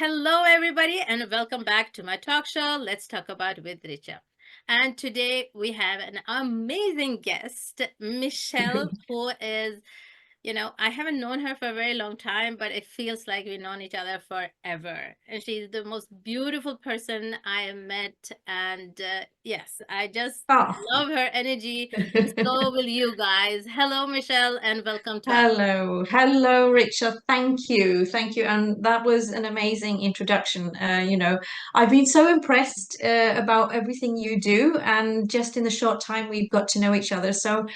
Hello, everybody, and welcome back to my talk show. Let's talk about with Richa. And today we have an amazing guest, Michelle, who is, I haven't known her for a very long time, but it feels like we've known each other forever. And she's the most beautiful person I have met. And yes, I just Oh, love her energy. So will you guys. Hello, Michelle, and welcome to our. hello, Richa. Thank you, and that was an amazing introduction. I've been so impressed about everything you do, and just in the short time we've got to know each other. So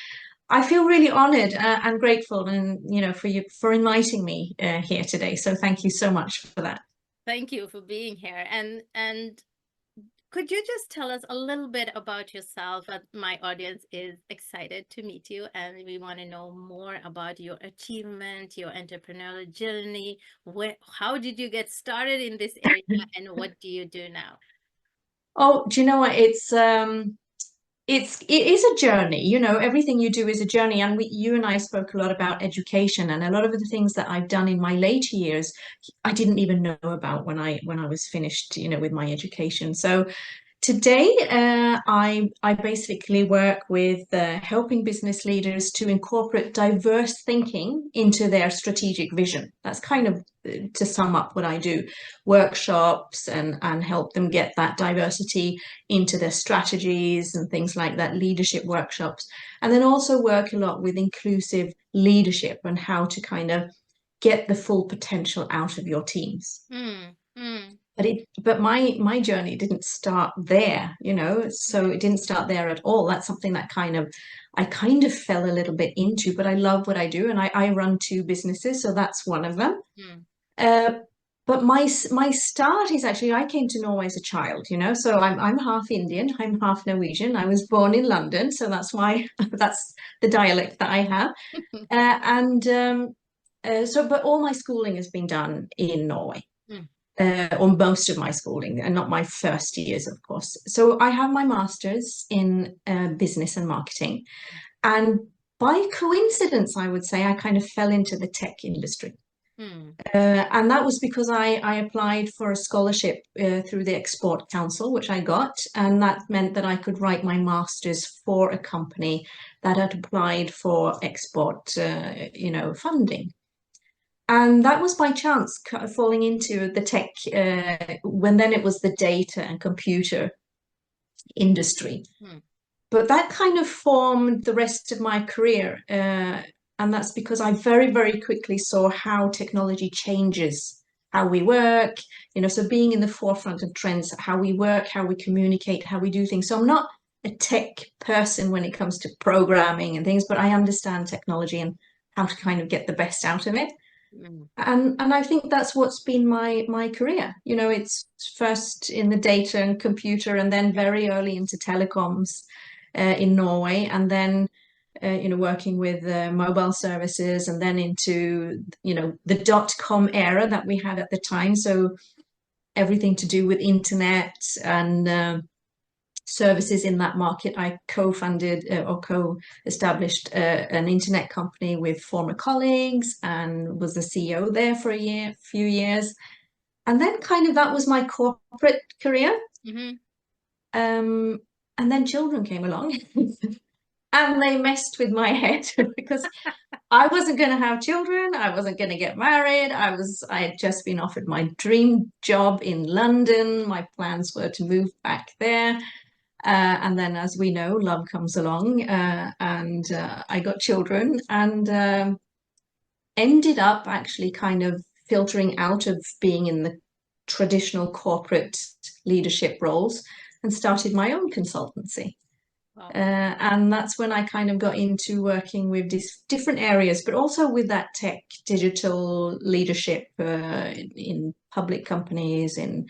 I feel really honored and grateful, and for you for inviting me here today. So thank you so much for that. Thank you for being here. And could you just tell us a little bit about yourself? My audience is excited to meet you, and we want to know more about your achievement, your entrepreneurial journey. How did you get started in this area, and what do you do now? Oh, do you know what? It is a journey. Everything you do is a journey. And you and I spoke a lot about education, and a lot of the things that I've done in my later years, I didn't even know about when I was finished, with my education. So today, I basically work with helping business leaders to incorporate diverse thinking into their strategic vision. That's kind of to sum up what I do, workshops and help them get that diversity into their strategies and things like that, leadership workshops. And then also work a lot with inclusive leadership and how to kind of get the full potential out of your teams. Mm, mm, But my journey didn't start there, so it didn't start there at all. That's something that I kind of fell a little bit into, but I love what I do, and I run two businesses, so that's one of them. mm. uh, but my start is actually, I came to Norway as a child, so I'm half Indian, I'm half Norwegian. I was born in London, so that's why that's the dialect that I have. And so but all my schooling has been done in Norway, Mm, or most of my schooling, and not my first years, of course. So I have my master's in business and marketing. And by coincidence, I would say, I kind of fell into the tech industry. mm. And that was because I applied for a scholarship through the Export Council, which I got. And that meant that I could write my master's for a company that had applied for export, funding. And that was by chance falling into the tech, when then it was the data and computer industry. Mm. But that kind of formed the rest of my career. And that's because I very, very quickly saw how technology changes how we work, so being in the forefront of trends, how we work, how we communicate, how we do things. So I'm not a tech person when it comes to programming and things, but I understand technology and how to kind of get the best out of it. Mm. And I think that's what's been my career. It's first in the data and computer, and then very early into telecoms in Norway, and then working with mobile services, and then into the dot-com era that we had at the time. So everything to do with internet and services in that market. I co-funded or co-established an internet company with former colleagues and was the CEO there for few years. And then kind of that was my corporate career. Mhm. Um, and then children came along and they messed with my head because I wasn't going to have children. I wasn't going to get married. I had just been offered my dream job in London. My plans were to move back there. And then, as we know, love comes along, and I got children, and ended up actually kind of filtering out of being in the traditional corporate leadership roles and started my own consultancy. Wow. And that's when I kind of got into working with these different areas, but also with that tech, digital leadership in public companies, in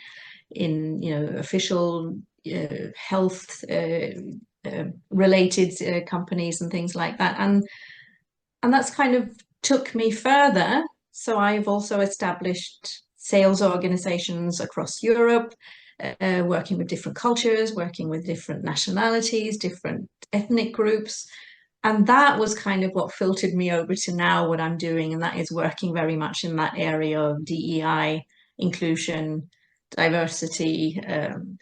official health related companies and things like that. And that's kind of took me further. So I've also established sales organizations across Europe, working with different cultures, working with different nationalities, different ethnic groups. And that was kind of what filtered me over to now what I'm doing. And that is working very much in that area of DEI, inclusion, diversity,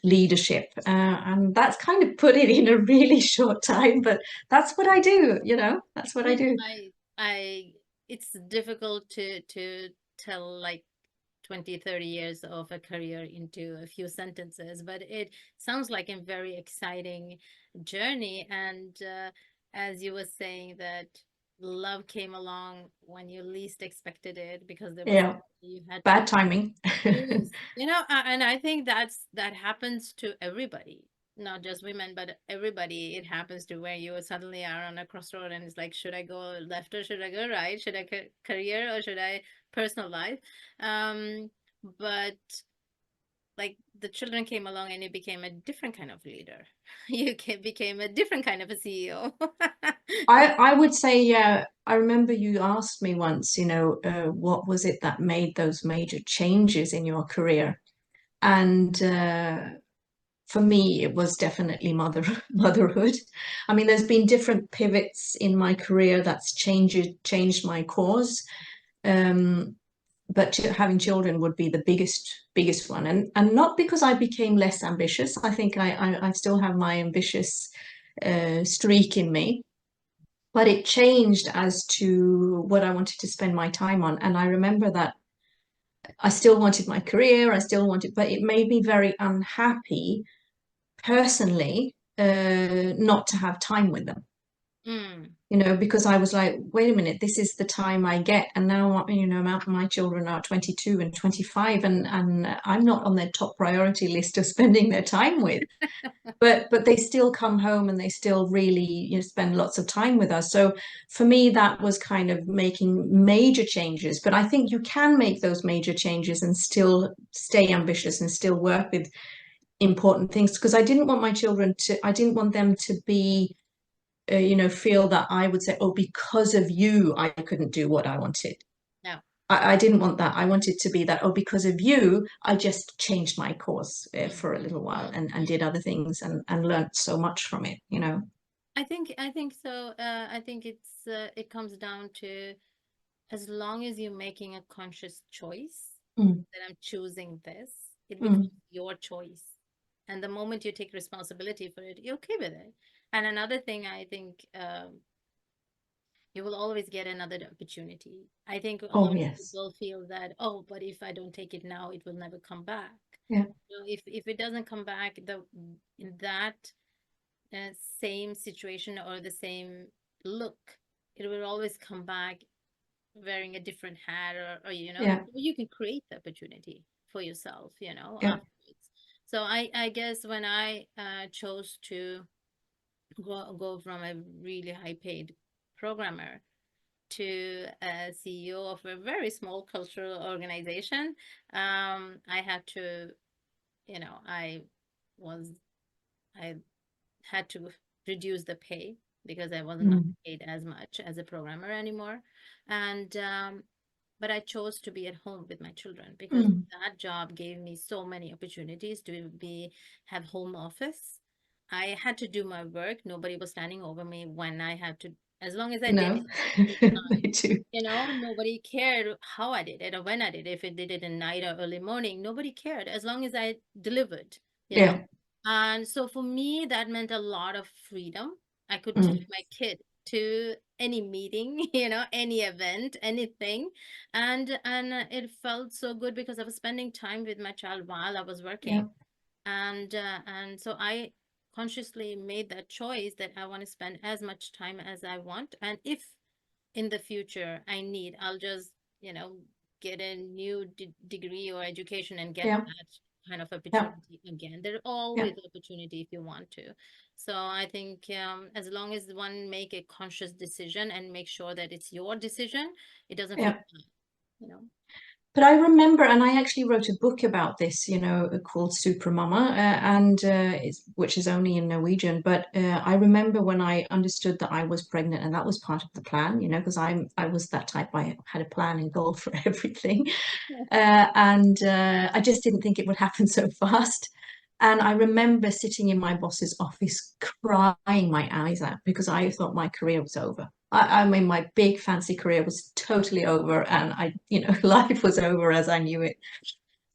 leadership, and that's kind of put it in a really short time. But that's what I do, That's what I Yeah, do. I it's difficult to tell like 20, 30 years of a career into a few sentences, but it sounds like a very exciting journey. And as you were saying that love came along when you least expected it because there was Yeah, you had to bad timing. choose, and I think that happens to everybody, not just women, but everybody. It happens to where you suddenly are on a crossroad and it's like, should I go left or should I go right? Should I career or should I personal life? But like the children came along and you became a different kind of leader. Became a different kind of a CEO. I would say, yeah, I remember you asked me once, what was it that made those major changes in your career? And for me, it was definitely motherhood. I mean, there's been different pivots in my career that's changed my course. Um, but having children would be the biggest one, and not because I became less ambitious. I think I still have my ambitious streak in me, but it changed as to what I wanted to spend my time on. And I remember that I still wanted my career, but it made me very unhappy personally, not to have time with them. Mm, Because I was like, wait a minute, this is the time I get. And now, my children are 22 and 25, and I'm not on their top priority list of spending their time with. But they still come home and they still really, spend lots of time with us. So for me, that was kind of making major changes. But I think you can make those major changes and still stay ambitious and still work with important things, because I didn't want them to be feel that I would say, oh, because of you, I couldn't do what I wanted. no. I didn't want that. I wanted to be that, oh, because of you, I just changed my course Mm, for a little while, mm, and mm. did other things, and learned so much from it. I think so. I think it comes down to, as long as you're making a conscious choice Mm, that I'm choosing this, it becomes mm, your choice. And the moment you take responsibility for it, you're okay with it. And another thing, I think you will always get another opportunity. I think a oh, lot of yes. people feel that, oh, but if I don't take it now, it will never come back. Yeah, If it doesn't come back, in that same situation or the same look, it will always come back wearing a different hat, or yeah, you can create the opportunity for yourself, yeah. afterwards. So I guess when I chose to go from a really high paid programmer to a CEO of a very small cultural organization, I had to, I was I had to reduce the pay because I was not Mm, paid as much as a programmer anymore. And but I chose to be at home with my children because mm, that job gave me so many opportunities to have home office. I had to do my work. Nobody was standing over me when I had to, as long as I did no, it in time. me too. Nobody cared how I did it or when I did it. If I did it in night or early morning, nobody cared as long as I delivered, you know. Yeah. And so for me, that meant a lot of freedom. I could take Mm, my kid to any meeting, any event, anything. And it felt so good because I was spending time with my child while I was yeah, working. And so I consciously made that choice that I want to spend as much time as I want. And if in the future I need, I'll just, you know, get a new degree or education and get yeah, that kind of yeah, opportunity again. There's yeah, always opportunity if you want to. So I think as long as one make a conscious decision and make sure that it's your decision, it doesn't feel yeah. bad, you know. But I remember, and I actually wrote a book about this, called Super Mama, which is only in Norwegian. But I remember when I understood that I was pregnant, and that was part of the plan, because I was that type. I had a plan and goal for everything, and I just didn't think it would happen so fast. And I remember sitting in my boss's office crying my eyes out because I thought my career was over. I mean, my big fancy career was totally over, and life was over as I knew it.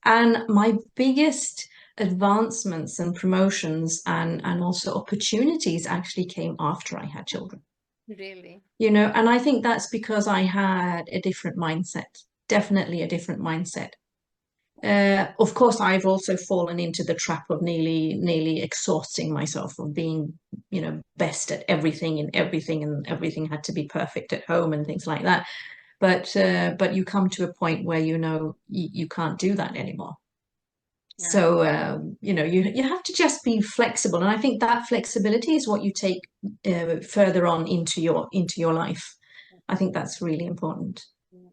And my biggest advancements and promotions and also opportunities actually came after I had children. Really. And I think that's because I had a different mindset, definitely a different mindset. Of course, I've also fallen into the trap of nearly exhausting myself, of being, best at everything and everything had to be perfect at home and things like that. But you come to a point where you can't do that anymore. Yeah. So you have to just be flexible, and I think that flexibility is what you take further on into your life. I think that's really important. Yeah.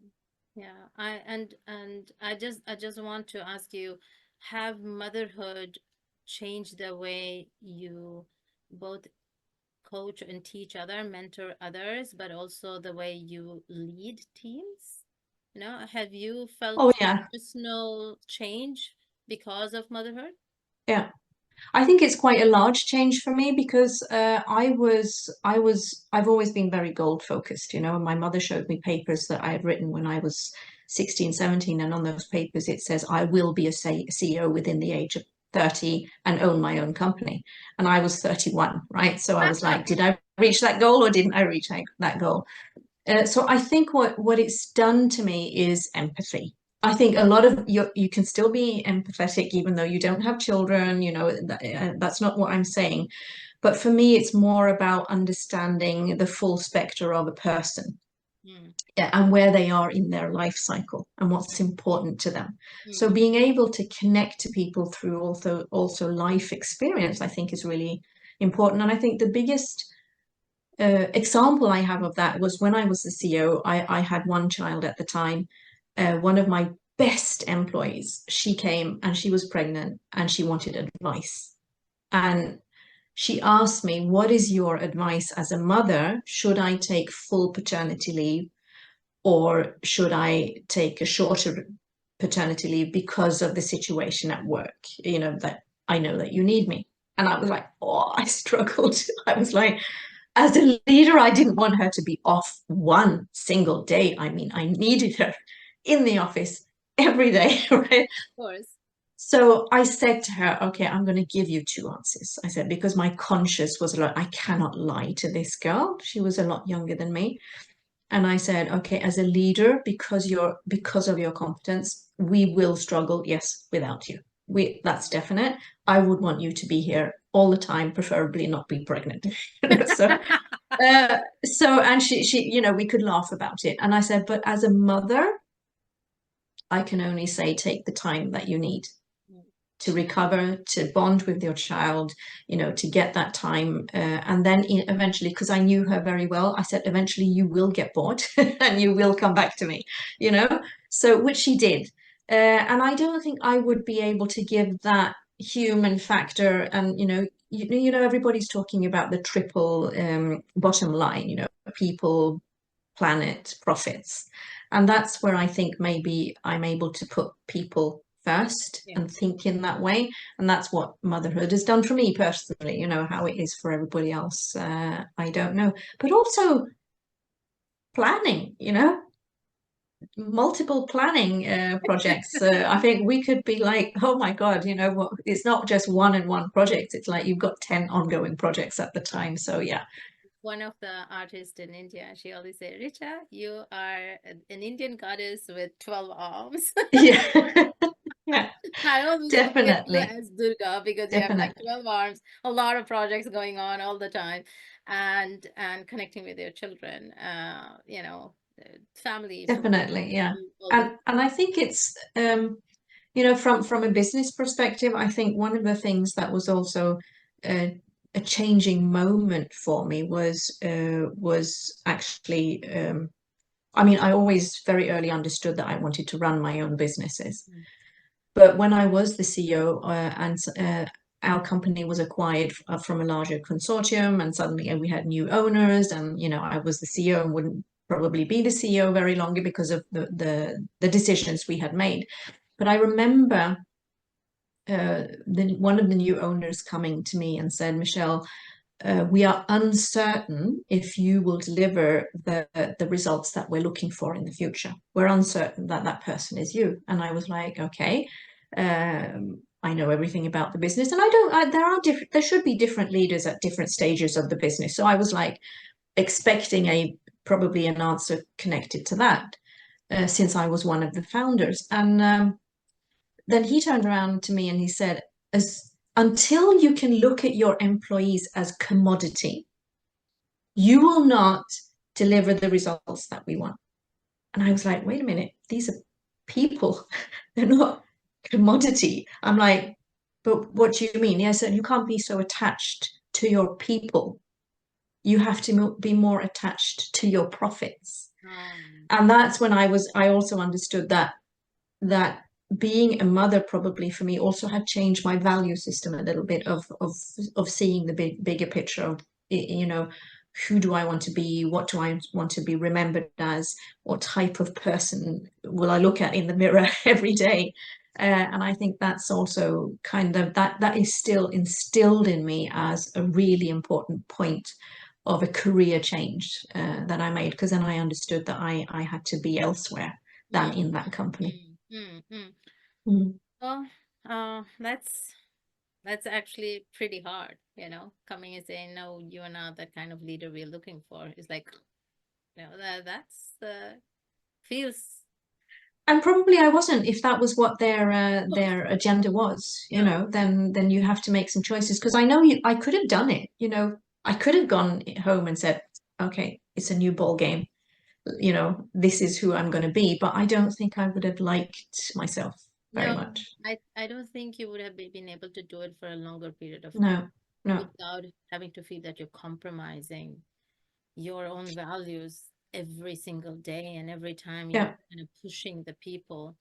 Yeah. And I just want to ask you, have motherhood changed the way you both coach and teach other, mentor others, but also the way you lead teams? Have you Oh felt yeah, personal change because of motherhood? yeah. I think it's quite a large change for me because I've always been very gold focused, My mother showed me papers that I had written when I was 16, 17, and on those papers it says I will be a CEO within the age of 30 and own my own company. And I was 31, right? So I was like, did I reach that goal or didn't I reach that goal? So I think what it's done to me is empathy. I think a lot of you can still be empathetic even though you don't have children. That's not what I'm saying. But for me, it's more about understanding the full spectrum of a person, Mm, yeah, and where they are in their life cycle and what's important to them. So mm, being able to connect to people through also life experience, I think, is really important. And I think the biggest example I have of that was when I was the CEO. I had one child at the time. One of my best employees, she came and she was pregnant and she wanted advice. And she asked me, what is your advice as a mother? Should I take full paternity leave or should I take a shorter paternity leave because of the situation at work? That I know that you need me. And I was like, oh, I struggled. I was like, as a leader, I didn't want her to be off one single day. I mean, I needed her in the office every day, right? of course. So I said to her, okay, I'm going to give you two answers. I said, because my conscience was like, I cannot lie to this girl. She was a lot younger than me. And I said, okay, as a leader, because of your competence, we will struggle, yes, without you. That's definite. I would want you to be here all the time, preferably not be pregnant. So and she, we could laugh about it. And I said, but as a mother, I can only say take the time that you need to recover, to bond with your child, to get that time. And then eventually, because I knew her very well, I said, eventually you will get bored and you will come back to me, you know? So, which she did. And I don't think I would be able to give that human factor. And, everybody's talking about the triple bottom line, people, planet, profits. And that's where I think maybe I'm able to put people first Yeah. and think in that way. And that's what motherhood has done for me personally. How it is for everybody else, I don't know. But also planning, multiple planning projects. I think we could be like, oh my God, it's not just one and one project. It's like you've got 10 ongoing projects at the time. So yeah. One of the artists in India, she always say, Richa, you are an Indian goddess with 12 arms. Yeah. Yeah, I always look at you definitely. as Durga because you have like Definitely. 12 arms, a lot of projects going on all the time, and connecting with your children, family, Definitely, yeah. all this. And I think it's from a business perspective, I think one of the things that was also a changing moment for me was actually I mean, I always very early understood that I wanted to run my own businesses. Mm. But when I was the CEO and our company was acquired from a larger consortium, and suddenly we had new owners, and I was the CEO and wouldn't probably be the CEO very longer because of the decisions we had made. But I remember one of the new owners coming to me and said, Michelle, we are uncertain if you will deliver the results that we're looking for in the future. We're uncertain that that person is you. And I was like, okay. I know everything about the business, and I don't. There should be different leaders at different stages of the business. So I was like expecting probably an answer connected to that, since I was one of the founders. And then he turned around to me and he said, "As until you can look at your employees as commodity, you will not deliver the results that we want." And I was like, "Wait a minute, these are people, they're not commodity." I'm like, "But what do you mean?" Yes, and you can't be so attached to your people. You have to be more attached to your profits. Um, And that's when I also understood that being a mother probably for me also had changed my value system a little bit of seeing the bigger picture of, you know, who do I want to be? What do I want to be remembered as? What type of person will I look at in the mirror every day? And I think that's also kind of that is still instilled in me as a really important point of a career change that I made, because then I understood that I had to be elsewhere than mm, in that company. mm, mm, mm. Mm. Well, that's actually pretty hard, coming and saying, no, you are not that kind of leader we're looking for. It's like, that's feels. And probably I wasn't, if that was what their agenda was, No. then you have to make some choices. Because I know I could have done it, I could have gone home and said, okay, it's a new ball game, this is who I'm going to be. But I don't think I would have liked myself very No, much. I don't think you would have been able to do it for a longer period of time No, no, without having to feel that you're compromising your own values every single day and every time you're yeah, kind of pushing the people.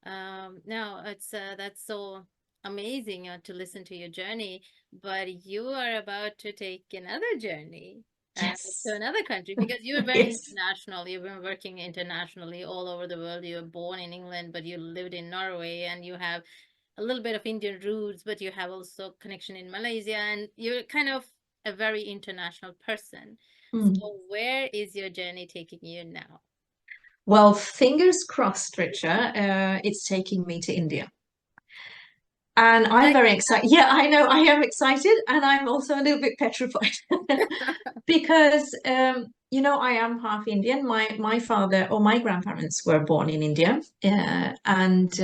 No, it's that's so amazing to listen to your journey, but you are about to take another journey to yes, another country because you are very yes. international. You've been working internationally all over the world. You were born in England, but you lived in Norway, and you have a little bit of Indian roots, but you have also connection in Malaysia, and you're kind of a very international person. Mm. So where is your journey taking you now? Well, fingers crossed, Richa. It's taking me to India. And I'm Like, very excited. Yeah, I know I am excited, and I'm also a little bit petrified because I am half Indian. My father or my grandparents were born in India, and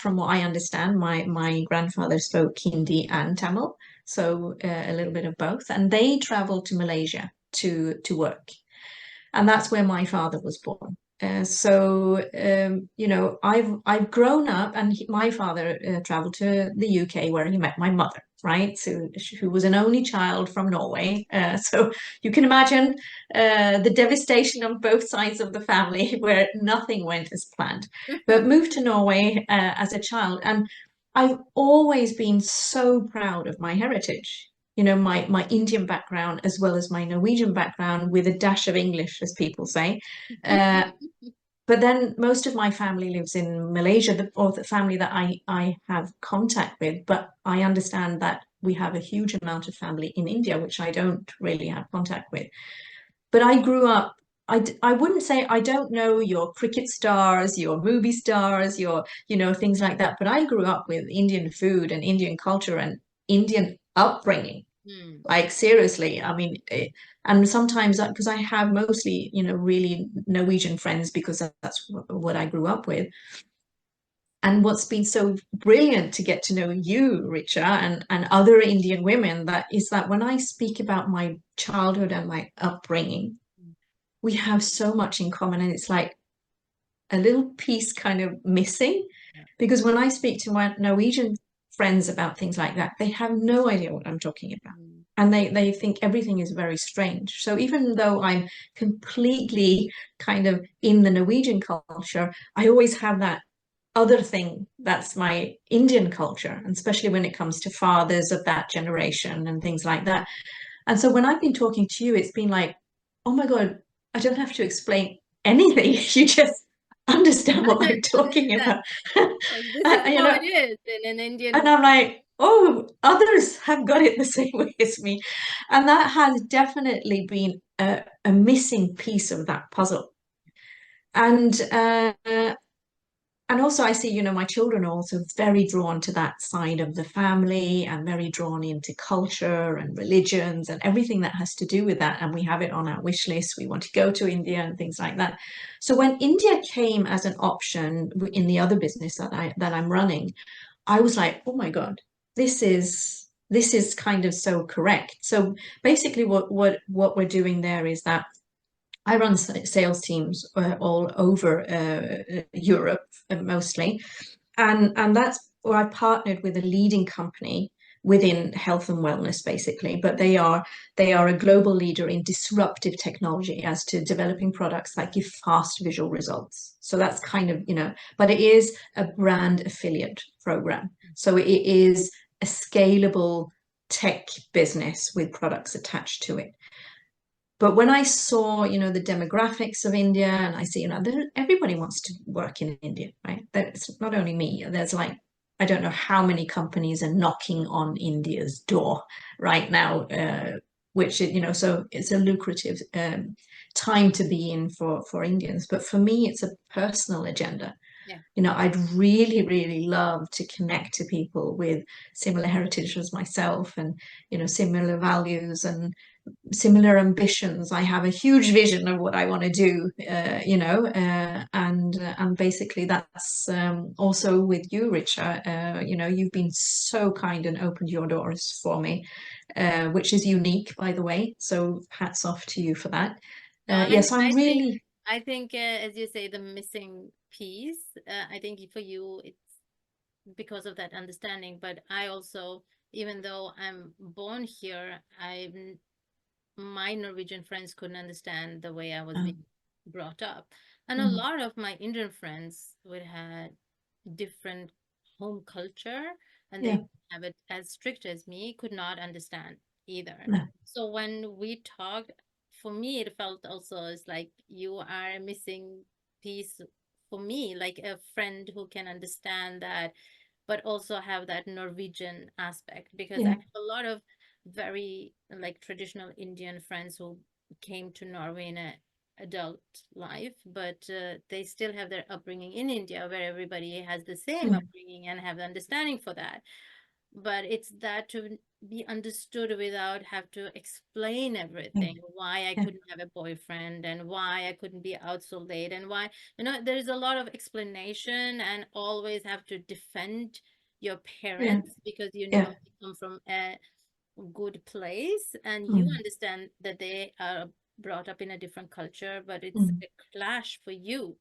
from what I understand, my grandfather spoke Hindi and Tamil, so a little bit of both. And they traveled to Malaysia to work, and that's where my father was born. I've grown up, and my father traveled to the UK where he met my mother, right? So who was an only child from Norway. So you can imagine the devastation on both sides of the family, where nothing went as planned. But moved to Norway as a child, and I've always been so proud of my heritage. My Indian background as well as my Norwegian background with a dash of English, as people say. Uh, but then most of my family lives in Malaysia, or the family that I have contact with. But I understand that we have a huge amount of family in India, which I don't really have contact with. But I grew up, I wouldn't say I don't know your cricket stars, your movie stars, things like that. But I grew up with Indian food and Indian culture and Indian upbringing. Hmm. Like seriously, I mean, and sometimes because I have mostly, really Norwegian friends because that's what I grew up with. And what's been so brilliant to get to know you, Richa, and other Indian women, that is that when I speak about my childhood and my upbringing, we have so much in common, and it's like a little piece kind of missing. Yeah. Because when I speak to my Norwegian friends about things like that, they have no idea what I'm talking about. Mm. And they think everything is very strange. So even though I'm completely kind of in the Norwegian culture, I always have that other thing that's my Indian culture, and especially when it comes to fathers of that generation and things like that. And so when I've been talking to you, it's been like, oh my God, I don't have to explain anything. You just understand what I'm talking That, about. like, this is And, how it is in an and Indian. I'm like, oh, others have got it the same way as me. And that has definitely been a missing piece of that puzzle. And and also I see, my children are also very drawn to that side of the family and very drawn into culture and religions and everything that has to do with that. And we have it on our wish list. We want to go to India and things like that. So when India came as an option in the other business that I'm running, I was like, oh my God, this is kind of so correct. So basically what we're doing there is that I run sales teams all over Europe mostly, and that's where I partnered with a leading company within health and wellness, basically. But they are a global leader in disruptive technology as to developing products that give fast visual results. So that's kind of, but it is a brand affiliate program. So it is a scalable tech business with products attached to it. But when I saw, the demographics of India, and I see, everybody wants to work in India, right? That's not only me. There's like, I don't know how many companies are knocking on India's door right now, which so it's a lucrative time to be in for Indians. But for me, it's a personal agenda. Yeah. I'd really, really love to connect to people with similar heritage as myself, and similar values and similar ambitions. I have a huge vision of what I want to do, and basically that's also with you, Richa. You've been so kind and opened your doors for me, which is unique, by the way. So hats off to you for that. No, I Yes, I'm I think really. I think as you say, the missing piece. I think for you, it's because of that understanding. But I also, even though I'm born here, I'm my Norwegian friends couldn't understand the way I was uh, being brought up. And a mm, lot of my Indian friends would have different home culture and yeah, they have it as strict as me, could not understand either. no, So when we talked, for me, it felt also as like you are a missing piece for me, like a friend who can understand that but also have that Norwegian aspect because I yeah, have a lot of very like traditional Indian friends who came to Norway in a adult life, but they still have their upbringing in India where everybody has the same yeah, upbringing and have the understanding for that. But it's that to be understood without have to explain yeah, everything, why I yeah, couldn't have a boyfriend and why I couldn't be out so late and why, there's a lot of explanation and always have to defend your yeah, parents because yeah, they come from a good place and you mm, understand that they are brought up in a different culture, but it's mm, a clash for you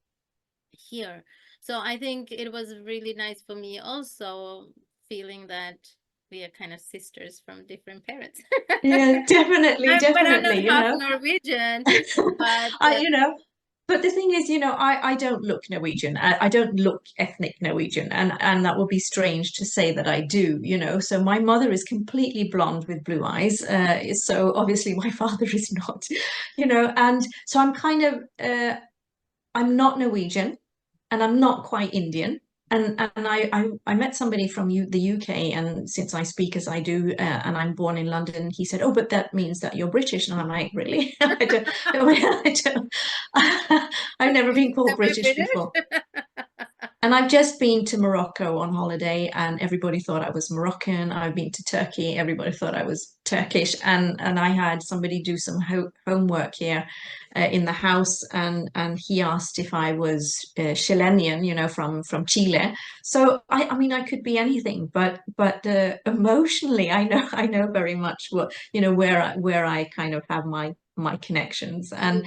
here. So I think it was really nice for me also feeling that we are kind of sisters from different parents. yeah, definitely, But I'm not definitely. half Norwegian, but I, but the thing is, I don't look Norwegian. I don't look ethnic Norwegian, and that would be strange to say that I do, So my mother is completely blonde with blue eyes. So obviously my father is not, and so I'm kind of I'm not Norwegian and I'm not quite Indian. And I met somebody from the UK, and since I speak as I do, and I'm born in London, he said, "Oh, but that means that you're British." And I'm like, "Really? I don't, I don't, I've never been called am I British British? before." And I've just been to Morocco on holiday, and everybody thought I was Moroccan. I've been to Turkey, everybody thought I was Turkish, and I had somebody do some homework here in the house, and he asked if I was Chilean, from Chile. So I mean, I could be anything, but emotionally, I know very much what where I kind of have my connections, You're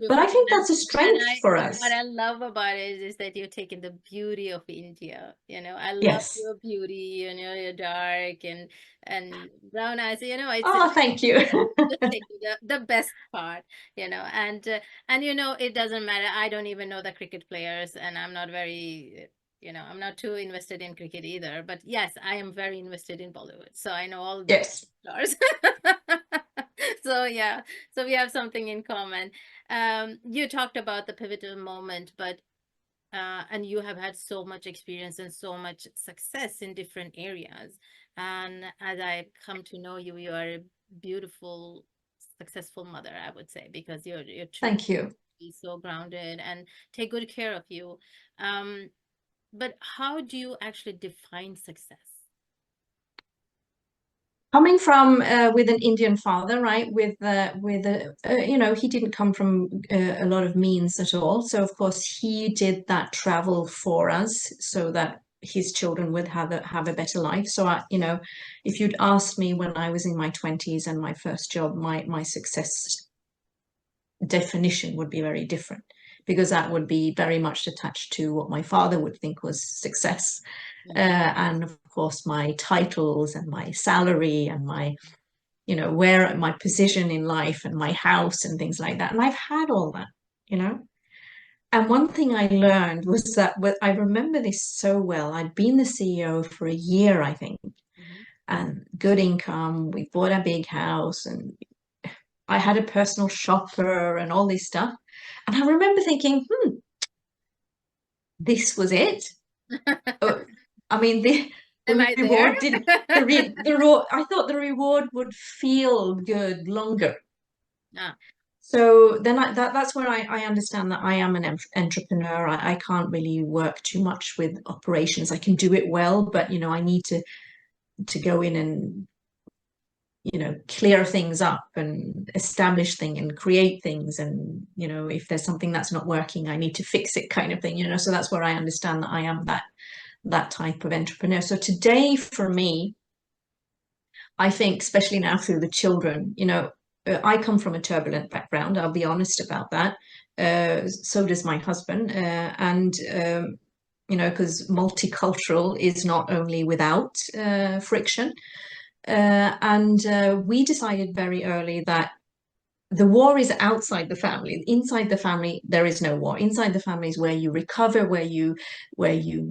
but I beautiful. think that's a And strength I for what us. I love about it is that you're taking the beauty of India. I love Yes. your beauty, you're dark and brown eyes. Oh, thank you. just taking the best part, and it doesn't matter. I don't even know the cricket players, and I'm not very I'm not too invested in cricket either. But yes, I am very invested in Bollywood, so I know all the Yes. stars. So yeah, so we have something in common. You talked about the pivotal moment, but and you have had so much experience and so much success in different areas. And as I come to know you, you are a beautiful, successful mother, I would say, because your children Thank you. be so grounded and take good care of you. Um, But how do you actually define success? Coming from with an Indian father, right? With a he didn't come from a lot of means at all. So of course he did that travel for us so that his children would have a better life. So if you'd asked me when I was in my 20s and my first job, my success definition would be very different because that would be very much attached to what my father would think was success. And of course, my titles and my salary and my, where my position in life and my house and things like that. And I've had all that, you know. And one thing I learned was that I remember this so well. I'd been the CEO for a year, I think, Mhm. and good income. We bought a big house and I had a personal shopper and all this stuff. And I remember thinking, this was it. Oh, I mean, Am the I there? reward didn't, I thought the reward would feel good longer. Ah, So then that's where I understand that I am an entrepreneur. I can't really work too much with operations. I can do it well, but I need to go in and clear things up and establish things and create things. And, if there's something that's not working, I need to fix it kind of thing, So that's where I understand that I am that type of entrepreneur. So today for me, I think, especially now through the children, I come from a turbulent background. I'll be honest about that. So does my husband. And because multicultural is not only without friction. And we decided very early that the war is outside the family. Inside the family, there is no war. Inside the family is where you recover, where you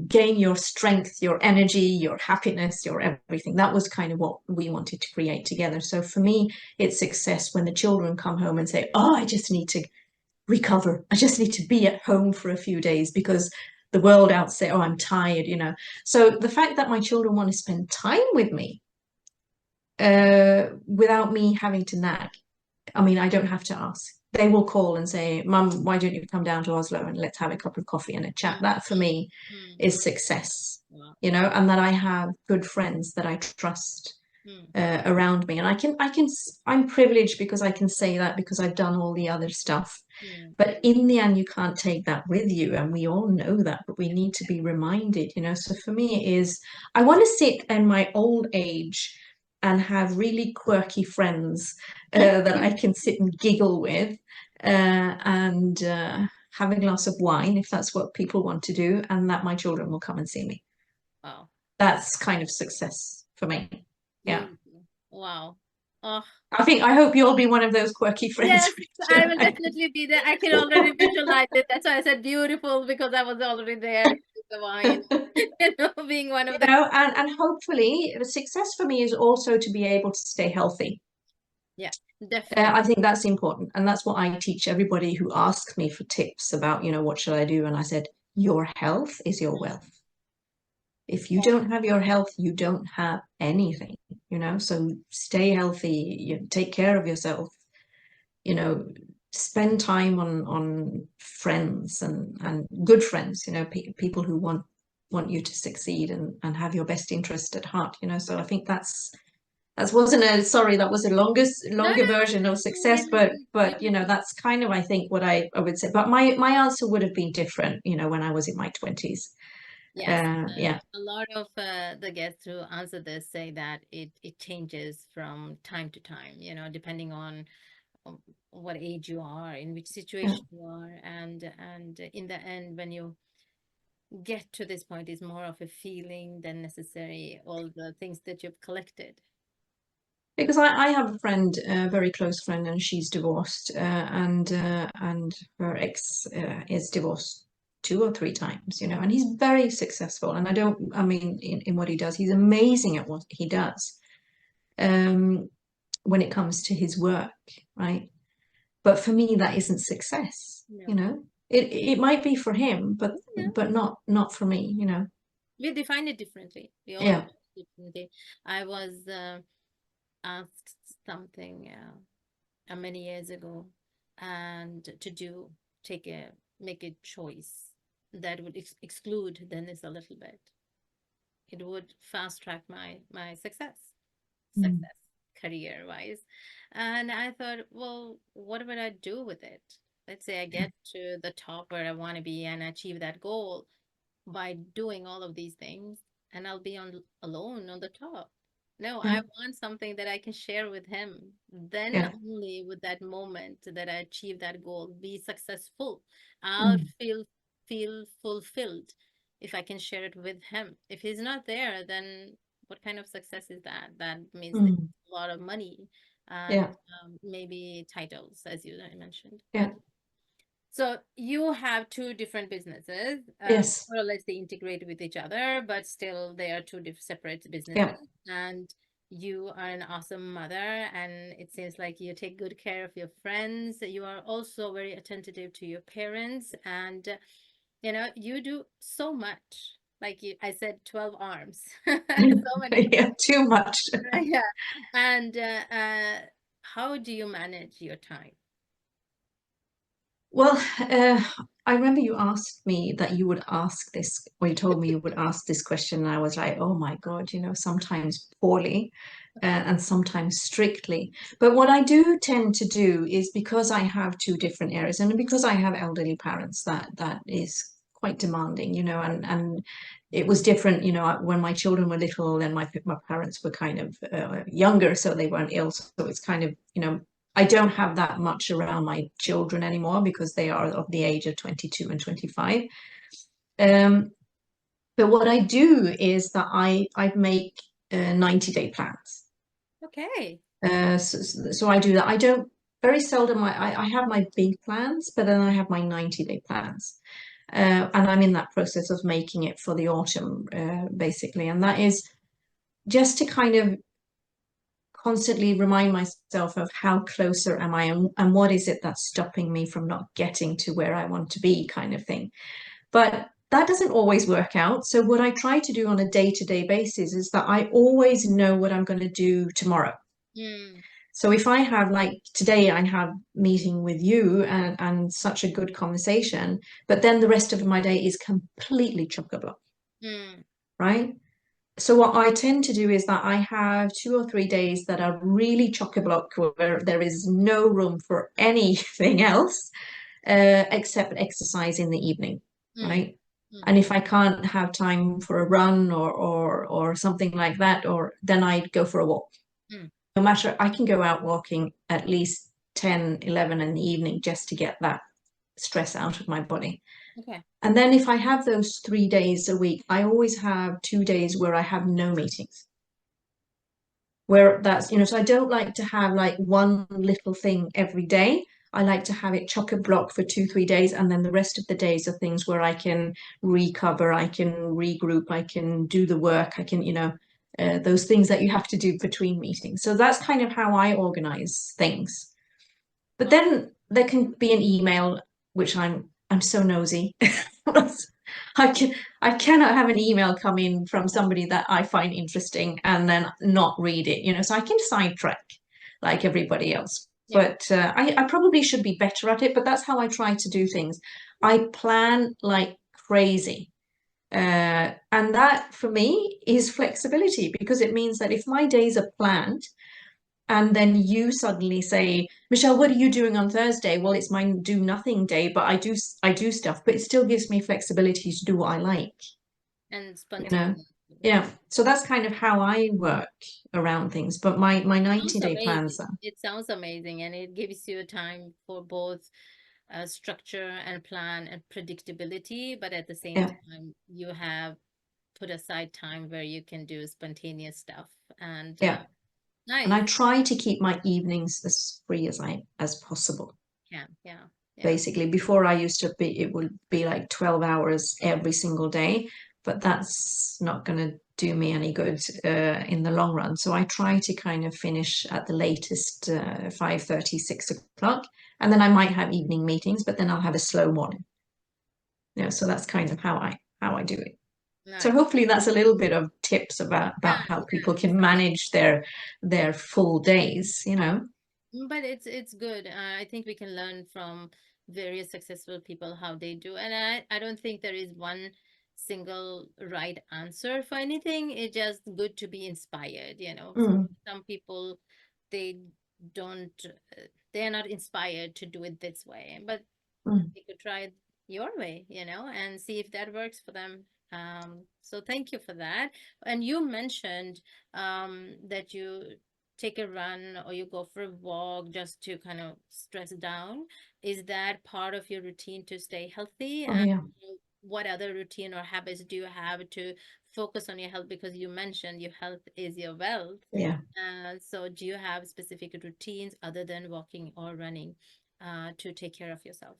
gain your strength, your energy, your happiness, your everything. That was kind of what we wanted to create together. So for me, it's success when the children come home and say, "Oh, I just need to recover. I just need to be at home for a few days because the world outside, oh, I'm tired." So the fact that my children want to spend time with me without me having to nag. I mean, I don't have to ask. They will call and say, "Mum, why don't you come down to Oslo and let's have a cup of coffee and a chat?" mm, That for me mm, is success, wow, and that I have good friends that I trust mm, around me. And I'm privileged because I can say that because I've done all the other stuff. mm. But in the end, you can't take that with you. And we all know that, but we need to be reminded. So for me, it is, I want to sit in my old age and have really quirky friends that I can sit and giggle with and have a glass of wine if that's what people want to do, and that my children will come and see me. Wow, That's kind of success for me. Yeah. beautiful. Wow. Oh, I hope you'll be one of those quirky friends, yes, I will Richa. definitely be there. I can already visualize it. That's why I said beautiful because I was already there with the wine, being one of the. And hopefully the success for me is also to be able to stay healthy. Yeah, definitely. I think that's important. And that's what I teach everybody who asks me for tips about, what should I do? And I said, your health is your wealth. If you don't have your health, you don't have anything. So stay healthy, take care of yourself, you know, spend time on friends and good friends, people who want you to succeed and have your best interest at heart. So I think that wasn't a sorry, that was a No, longer version of no, success, really but beautiful. that's kind of I think what I would say. But my answer would have been different, when I was in my 20s. Yes, Yeah. a lot of the guests who answer this say that it changes from time to time, depending on um, what age you are, in which Yeah. situation you are, and in the end, when you get to this point, is more of a feeling than necessary all the things that you've collected. Because I have a friend, a very close friend, and she's divorced, and her ex is divorced 2 or 3 times, and he's very successful. And I mean, in what he does, he's amazing at what he does, um, when it comes to his work, right? But for me, that isn't success, No, you know. It might be for him, but yeah, not for me. we define it differently. We all Yeah. define it differently. I was asked something many years ago, and to make a choice. that would exclude Dennis a little bit. It would fast track my Mm. success career wise. And I thought, well, what would I do with it? Let's say I Yeah. get to the top where I want to be and achieve that goal by doing all of these things, and I'll be on alone on the top. No, Yeah. I want something that I can share with him. Then Yeah. only with that moment that I achieve that goal, be successful, I'll Mm. feel fulfilled if I can share it with him. If he's not there, then what kind of success is that? That means there's Mm. a lot of money and Yeah. maybe titles, as you mentioned. Yeah. But so you have two different businesses, Yes. more or less they integrate with each other, but still they are two separate businesses. Yeah. And you are an awesome mother, and it seems like you take good care of your friends. You are also very attentive to your parents, and you do so much. Like I said, 12 arms, so many Yeah. Too much. arms. Yeah. And how do you manage your time? Well, I remember you asked me that you would ask this, or you told me you would ask this question, and I was like, oh my God, sometimes poorly and sometimes strictly. But what I do tend to do is because I have two different areas, and because I have elderly parents, that is quite demanding, and it was different, when my children were little and my parents were kind of younger, so they weren't ill. So it's kind of, I don't have that much around my children anymore because they are of the age of 22 and 25. Um, but what I do is that I make 90-day plans. Okay. So I do that. I don't very seldom I have my big plans, but then I have my 90-day plans. And I'm in that process of making it for the autumn, basically. And that is just to kind of constantly remind myself of how closer am I and what is it that's stopping me from not getting to where I want to be, kind of thing. But that doesn't always work out. So what I try to do on a day-to-day basis is that I always know what I'm going to do tomorrow. Mm, So if I have, like today, I have meeting with you and such a good conversation, but then the rest of my day is completely chock-a-block, mm, right? So what I tend to do is that I have 2 or 3 days that are really chock-a-block where there is no room for anything else except exercise in the evening, mm, right? mm, And if I can't have time for a run or something like that, or then I go for a walk. mm. No matter, I can go out walking at least 10, 11 in the evening just to get that stress out of my body. Okay. And then if I have those 3 days a week, I always have 2 days where I have no meetings. Where that's, so I don't like to have like one little thing every day. I like to have it chock a block for 2, 3 days, and then the rest of the days are things where I can recover, I can regroup, I can do the work, I can, those things that you have to do between meetings. So that's kind of how I organize things. But Oh, then there can be an email, which I'm so nosy. I can I cannot have an email come in from somebody that I find interesting and then not read it, so I can sidetrack like everybody else. yeah. But I probably should be better at it, but that's how I try to do things. I plan like crazy. And that for me is flexibility because it means that if my days are planned, and then you suddenly say, Michelle, what are you doing on Thursday? Well, it's my do nothing day, but I do stuff, but it still gives me flexibility to do what I like, And you know? spontaneous. Yeah. So that's kind of how I work around things. But my Sounds 90-day amazing. plans are, It sounds amazing, and it gives you time for both structure and plan and predictability, but at the same yeah, time, you have put aside time where you can do spontaneous stuff. And yeah. And I nice. try to keep my evenings as free as possible. Yeah, yeah, yeah. Basically, before I used to be, it would be like 12 hours every single day, but that's not going to do me any good in the long run. So I try to kind of finish at the latest 5:30, 6 o'clock, and then I might have evening meetings, but then I'll have a slow morning. So that's kind of how I do it. So Nice. hopefully that's a little bit of tips Yeah, about how yeah. people can manage their full days. But it's good. I think we can learn from various successful people how they do. And I don't think there is one single right answer for anything. It's just good to be inspired, you know. Mm, Some people, they don't, they're not inspired to do it this way, but mm. you could try it your way, you know, and see if that works for them. So thank you for that. And you mentioned that you take a run or you go for a walk just to kind of stress down. Is that part of your routine to stay healthy? Oh And yeah, what other routine or habits do you have to focus on your health? Because you mentioned your health is your wealth. yeah. So do you have specific routines other than walking or running to take care of yourself?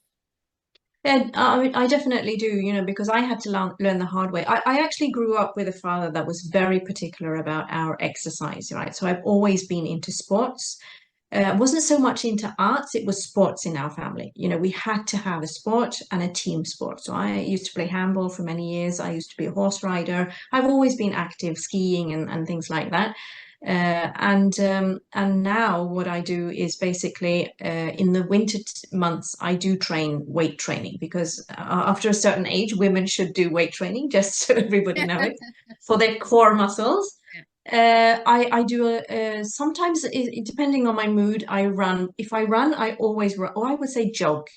Yeah, I definitely do, because I had to learn the hard way. I actually grew up with a father that was very particular about our exercise, right? So I've always been into sports. Wasn't so much into arts, it was sports in our family. We had to have a sport and a team sport. So I used to play handball for many years. I used to be a horse rider. I've always been active skiing and things like that. And now what I do is basically in the winter months I do train weight training because after a certain age women should do weight training just so everybody knows for their core muscles. Yeah. I do sometimes depending on my mood I run. If I run I always run, or I would say jog,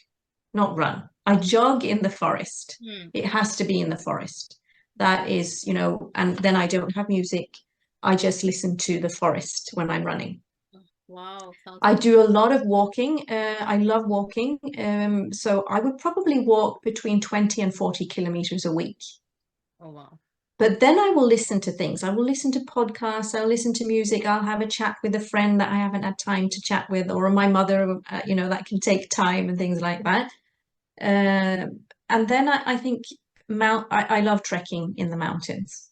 not run. I jog in the forest. Hmm. It has to be in the forest. That is, and then I don't have music. I just listen to the forest when I'm running. Oh, wow, sounds I fun. do a lot of walking. I love walking. So I would probably walk between 20 and 40 kilometers a week. Oh, wow. But then I will listen to things. I will listen to podcasts. I'll listen to music. I'll have a chat with a friend that I haven't had time to chat with, or my mother, that can take time and things like that. Uh, and then I think I love trekking in the mountains,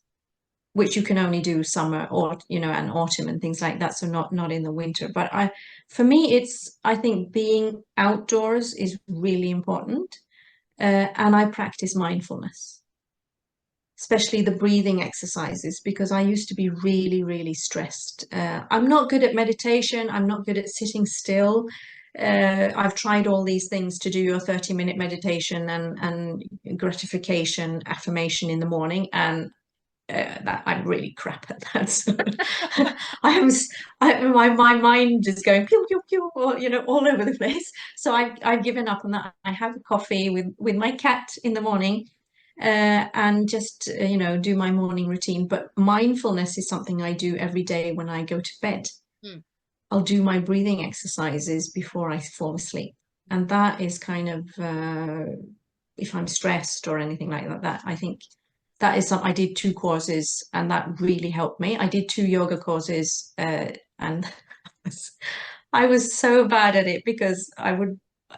which you can only do summer or and autumn and things like that. So not in the winter. But for me, I think being outdoors is really important, and I practice mindfulness, especially the breathing exercises, because I used to be really, really stressed. I'm not good at meditation. I'm not good at sitting still. I've tried all these things to do your 30-minute meditation and gratification affirmation in the morning, and that I'm really crap at that. So I am, my mind is going pew pew pew, all over the place. So I've given up on that. I have a coffee with my cat in the morning, and just do my morning routine. But mindfulness is something I do every day when I go to bed. Hmm. I'll do my breathing exercises before I fall asleep, and that is kind of if I'm stressed or anything like that. I think that is something. I did 2 courses and that really helped me. I did 2 yoga courses, and I was so bad at it because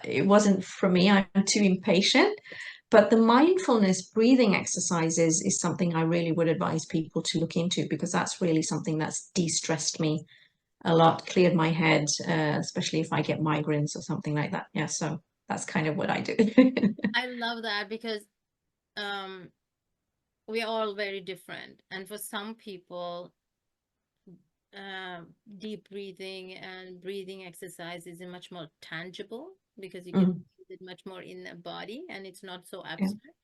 it wasn't for me. I'm too impatient. But the mindfulness breathing exercises is something I really would advise people to look into, because that's really something that's de-stressed me a lot, cleared my head, especially if I get migraines or something like that. Yeah, so that's kind of what I do. I love that because um, we are all very different. And for some people, deep breathing and breathing exercise is much more tangible because you can Mm, use it much more in the body and it's not so yeah, abstract.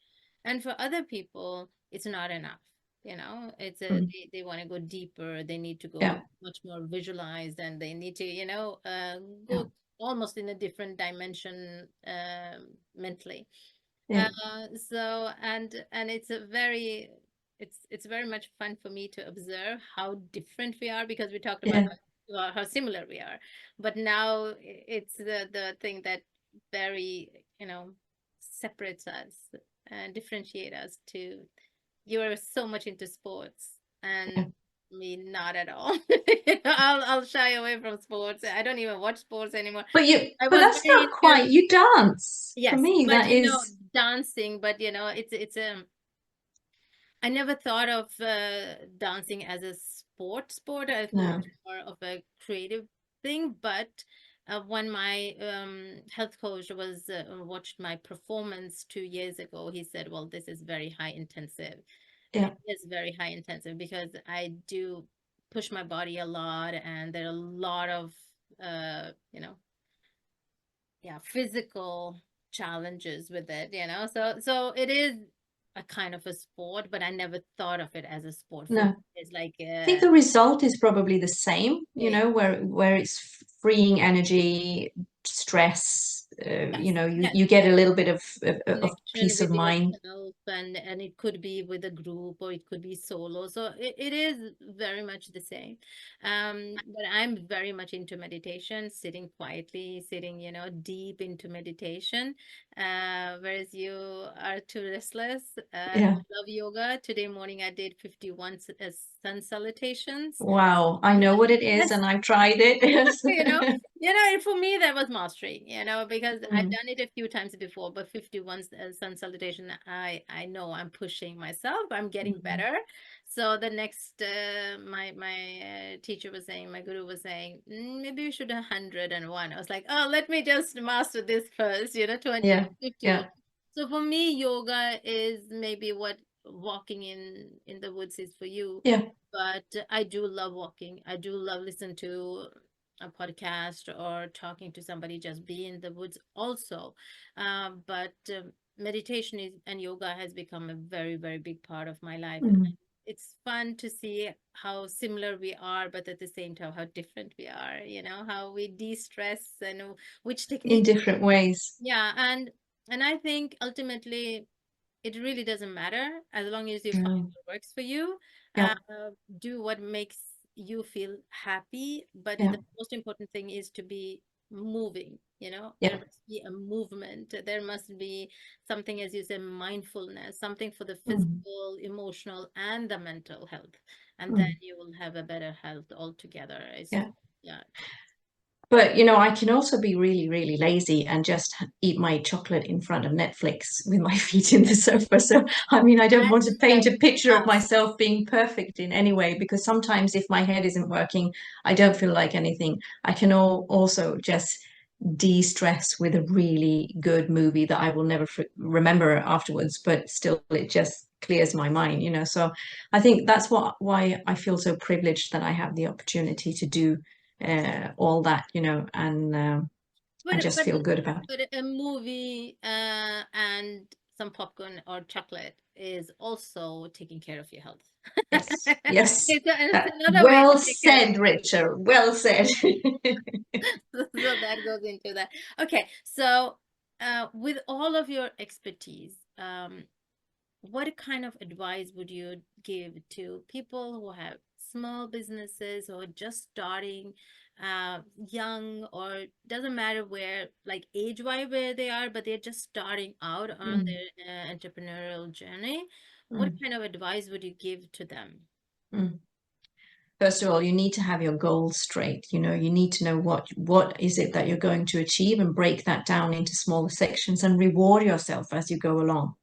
And for other people, it's not enough. You know, mm, they want to go deeper. They need to go yeah, much more visualized, and they need to, yeah, go almost in a different dimension mentally. yeah, So and it's a very it's very much fun for me to observe how different we are because we talked about yeah, how similar we are, but now it's the thing that very separates us and differentiate us to you are so much into sports and yeah. me not at all. I'll shy away from sports. I don't even watch sports anymore. I But was that's very not into quite, you dance. For yes, me, but that is, dancing, but it's I never thought of dancing as a sport. I thought no, more of a creative thing, but when my health coach was watched my performance 2 years ago, he said, "Well, this is very high intensive," and yeah, it is very high intensive because I do push my body a lot, and there are a lot of uh, you know, yeah, physical. challenges with it, so it is a kind of a sport, but I never thought of it as a sport. For me, No. it's like I think the result is probably the same, yeah, where it's freeing energy, stress, yes, yes, you get a little bit of connection peace of with mind. yourself, and it could be with a group or it could be solo, so it is very much the same. But I'm very much into meditation, sitting quietly, sitting, deep into meditation, whereas you are too restless. Yeah. Love yoga. Today morning I did 51 sun salutations. Wow. I know what it is Yes. and I've tried it. Yes. you know for me that was mastery, because I've Mm, done it a few times before, but 51 sun salutation, I know I'm pushing myself, I'm getting mm, better. So the next, my teacher was saying, my guru was saying, maybe you should 101." I was like, oh, let me just master this first, yeah. 251. Yeah. So for me, yoga is maybe what walking in the woods is for you. Yeah. But I do love walking. I do love listening to a podcast or talking to somebody, just be in the woods also. But meditation and yoga has become a very, very big part of my life. And Mm, it's fun to see how similar we are, but at the same time, how different we are, how we de-stress and which in technique. different ways. Yeah. And I think ultimately it really doesn't matter as long as you find Mm, what works for you. Uh, yeah. do what makes you feel happy. But Yeah. the most important thing is to be moving. There Yeah. must be a movement. There must be something, as you said, mindfulness, something for the Mm, physical, emotional, and the mental health. And then mm, you will have a better health altogether. yeah. Yeah. But I can also be really, really lazy and just eat my chocolate in front of Netflix with my feet in the sofa. So, I mean, I don't want to And paint that a picture of us. myself being perfect in any way, because sometimes if my head isn't working, I don't feel like anything. I can also just de-stress with a really good movie that I will never remember afterwards, but still it just clears my mind. So I think that's why I feel so privileged that I have the opportunity to do all that, and But just but feel good about it. but a movie and some popcorn or chocolate is also taking care of your health. Yes, yes. It's another way to Well take care of said, Richard. Well said. so that goes into that. Okay, so with all of your expertise, what kind of advice would you give to people who have small businesses or just starting, young, or doesn't matter where, like age wise where they are, but they're just starting out on Mm, their entrepreneurial journey? What mm, kind of advice would you give to them? mm. First of all, you need to have your goals straight. You need to know what is it that you're going to achieve and break that down into smaller sections and reward yourself as you go along.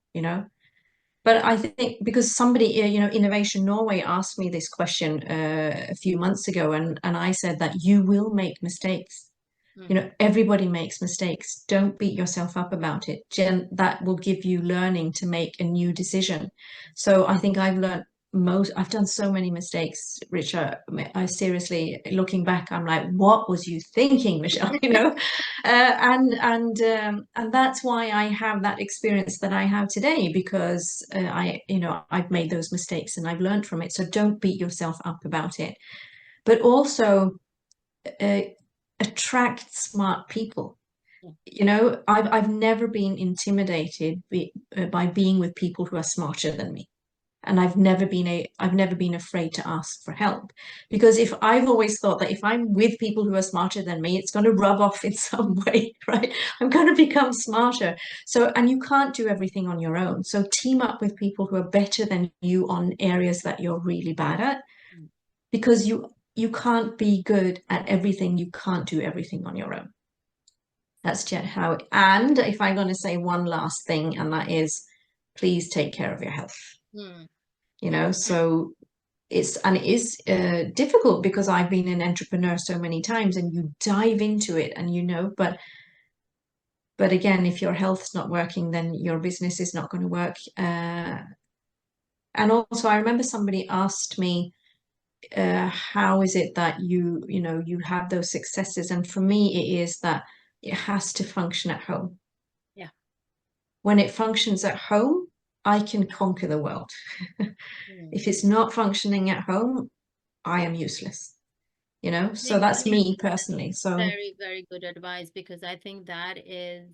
But I think because somebody, Innovation Norway asked me this question a few months ago, and I said that you will make mistakes. Mm, Everybody makes mistakes. Don't beat yourself up about it. That will give you learning to make a new decision. So I think I've done so many mistakes, Richa. I seriously, looking back, I'm like, what was you thinking, Michelle? And that's why I have that experience that I have today, because I've made those mistakes and I've learned from it. So don't beat yourself up about it. But also, uh, attract smart people. yeah. I've never been intimidated by being with people who are smarter than me. And I've never been afraid to ask for help, because if I've always thought that if I'm with people who are smarter than me, it's going to rub off in some way, right? I'm going to become smarter. So, and you can't do everything on your own. So team up with people who are better than you on areas that you're really bad at, Mm, because you can't be good at everything. You can't do everything on your own. That's just how. And if I'm going to say one last thing, and that is, please take care of your health. mm, mm, So it is difficult, because I've been an entrepreneur so many times, and you dive into it, and but again, if your health's not working, then your business is not going to work. And also, I remember somebody asked me, how is it that you have those successes? And for me, it is that it has to function at home. yeah. when it functions at home, I can conquer the world. Hmm. If it's not functioning at home, I am useless, you know? So I that's think me personally. So, very, very good advice, because I think that is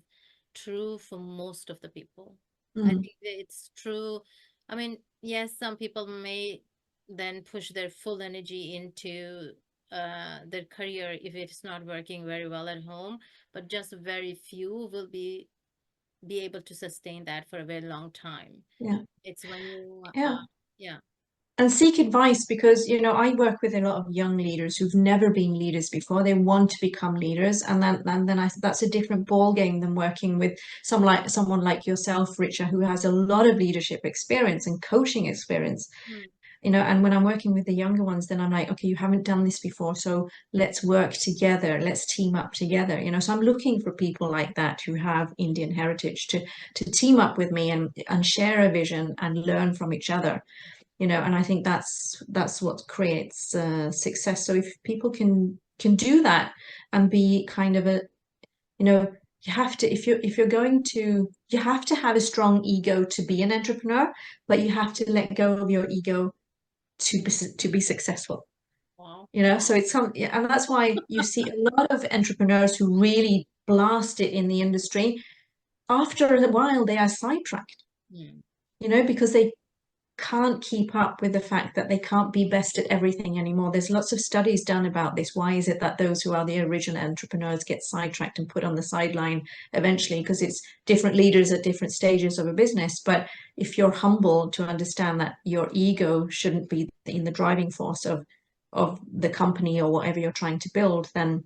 true for most of the people. I mm, think that it's true. I mean, yes, some people may then push their full energy into their career if it's not working very well at home, but just very few will be able to sustain that for a very long time. yeah, It's when you yeah. yeah. And seek advice because, I work with a lot of young leaders who've never been leaders before. They want to become leaders. And then that's a different ball game than working with someone like yourself, Richa, who has a lot of leadership experience and coaching experience. Hmm. And when I'm working with the younger ones, then I'm like, okay, you haven't done this before, so let's work together, let's team up together. So I'm looking for people like that who have Indian heritage to team up with me and share a vision and learn from each other. And I think that's what creates success. So if people can do that and be kind of you know, you have to, if you're going to, you have to have a strong ego to be an entrepreneur, but you have to let go of your ego to be successful. Wow. So it's yeah, and that's why you see a lot of entrepreneurs who really blast it in the industry. After a while, they are sidetracked, Hmm. because they can't keep up with the fact that they can't be best at everything anymore. There's lots of studies done about this. Why is it that those who are the original entrepreneurs get sidetracked and put on the sideline eventually? Because it's different leaders at different stages of a business. But if you're humble to understand that your ego shouldn't be in the driving force of the company or whatever you're trying to build, then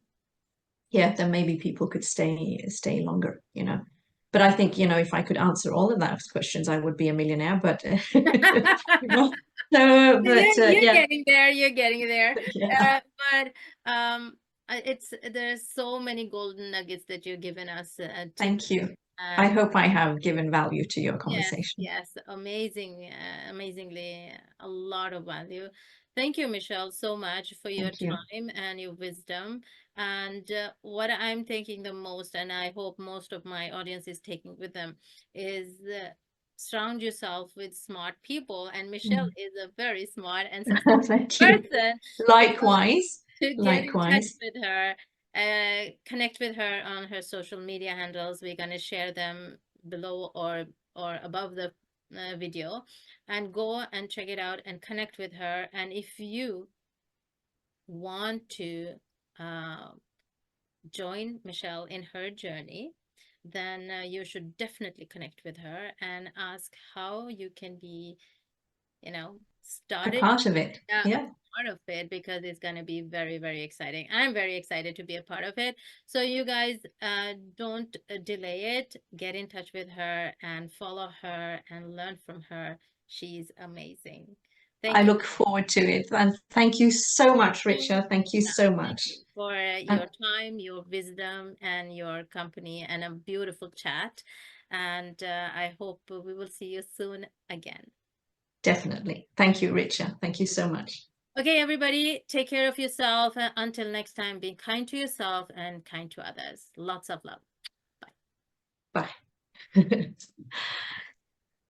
yeah, then maybe people could stay longer. But I think, if I could answer all of those questions, I would be a millionaire. But you know, so, but You're yeah, getting there. You're getting there. yeah. But it's there's so many golden nuggets that you've given us today, Thank you. I and hope I have given value to your yes, conversation. yes, amazing, amazingly, a lot of value. Thank you, Michelle, so much for your Thank you. time and your wisdom. And what I'm thinking the most, and I hope most of my audience is taking with them, is surround yourself with smart people. And Michelle Mm. is a very smart and successful Thank you. person. So Likewise. to get in touch Likewise. with her, connect with her on her social media handles. We're gonna share them below or above the video, and go and check it out and connect with her. And if you want to uh, join Michelle in her journey, then you should definitely connect with her and ask how you can be, A started part of it. a Yeah. part of it, because it's going to be very, very exciting. I'm very excited to be a part of it. So you guys don't delay it. Get in touch with her and follow her and learn from her. She's amazing. I Thank you. look forward to it. And thank you so much, Richa. Thank you so Thank much. you for And your time, your wisdom, and your company, and a beautiful chat. And I hope we will see you soon again. definitely. Thank you, Richa. Thank you so much. Okay, everybody, take care of yourself. Until next time, be kind to yourself and kind to others. Lots of love. Bye. Bye.